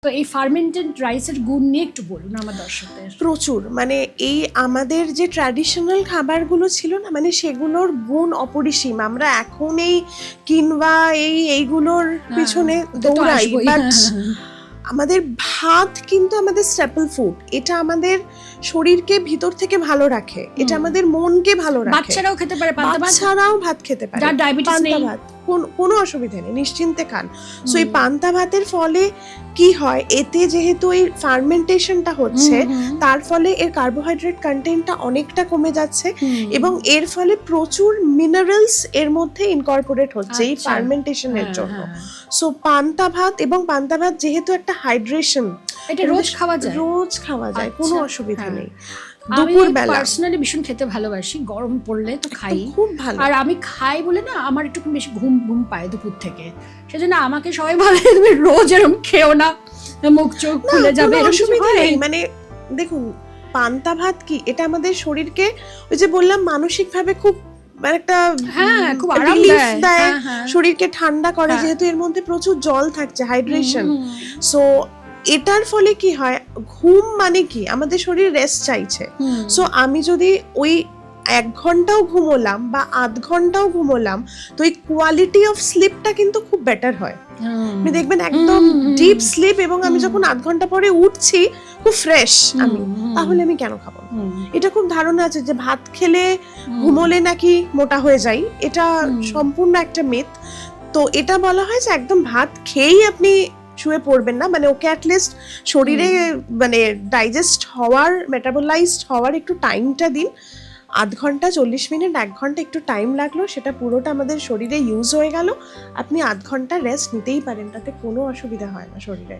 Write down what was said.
তো এই ফার্মেন্টেড রাইসের গুণ নিয়ে একটু বলুন আমার দর্শকদের। প্রচুর, মানে এই আমাদের যে ট্র্যাডিশনাল খাবারগুলো ছিল না, মানে সেগুলোর গুণ অপরিসীম। আমরা এখন এই কিনবা এইগুলোর পিছনে দৌড়াই, বাট আমাদের ভাত কিন্তু আমাদের স্ট্যাপল ফুড। এটা আমাদের শরীরকে ভিতর থেকে ভালো রাখে, এটা আমাদের মনকে ভালো রাখে। বাচ্চারাও খেতে পারে পান্তা ভাত, বাচ্চারাও ভাত খেতে পারে, যার ডায়াবেটিস নেই, ভাত কোনো অসুবিধা নেই, নিশ্চিন্তে খান। সো এই পান্তা ভাতের ফলে কি হয়, এতে যেহেতু এই ফার্মেন্টেশনটা হচ্ছে, তার ফলে এর কার্বোহাইড্রেট কন্টেন্টটা অনেকটা কমে যাচ্ছে এবং এর ফলে প্রচুর মিনারেলস এর মধ্যে ইনকর্পোরেট হচ্ছে এই ফার্মেন্টেশনের জন্য। সো পান্তা ভাত, এবং পান্তা ভাত যেহেতু একটা হাইড্রেশন, এটা রোজ খাওয়া যায়, কোনো অসুবিধা নেই। আমি পার্সোনালি ভীষণ খেতে ভালোবাসি, গরম পড়লে তো খাই, খুব ভালো। আর আমি খাই বলে না আমার একটু বেশি ঘুম পায় দুপুর থেকে, সেজন্য আমাকে সবাই বলে তুমি রোজ এরকম খেও না, মুখ চোখ খুলে যাবে, অসুবিধা নেই। মানে দেখুন, পান্তা ভাত কি, এটা আমাদের শরীরকে, ওই যে বললাম, মানসিক ভাবে খুব একটা খুব আরাম দেয়, শরীরকে ঠান্ডা করে, যেহেতু এর মধ্যে প্রচুর জল থাকছে, হাইড্রেশন। সো এটার ফলে কি হয়, ঘুম মানে কি, আমাদের শরীর রেস্ট চাইছে। সো আমি যদি ওই 1 ঘন্টাও ঘুমোলাম বা আধ ঘন্টাও ঘুমোলাম, তো এই কোয়ালিটি অফ স্লিপটা কিন্তু খুব বেটার হয়। আপনি দেখবেন একদম ডিপ স্লিপ, এবং আমি যখন আধ ঘন্টা পরে উঠছি খুব ফ্রেশ আমি, তাহলে আমি কেন খাবো? এটা খুব ধারণা আছে যে ভাত খেলে ঘুমোলে নাকি মোটা হয়ে যাই, এটা সম্পূর্ণ একটা মিথ। তো এটা বলা হয় যে একদম ভাত খেয়েই আপনি শুয়ে পড়বেন না, মানে ওকে অ্যাটলিস্ট শরীরে মানে ডাইজেস্ট হওয়ার, মেটাবলাইজড হওয়ার একটু টাইমটা দিন। আধ ঘন্টা, 40 মিনিট, 1 ঘন্টা একটু টাইম লাগলো, সেটা পুরোটা আমাদের শরীরে ইউজ হয়ে গেল। আপনি আধ ঘন্টা রেস্ট নিতেই পারেন, তাতে কোনো অসুবিধা হয় না শরীরে।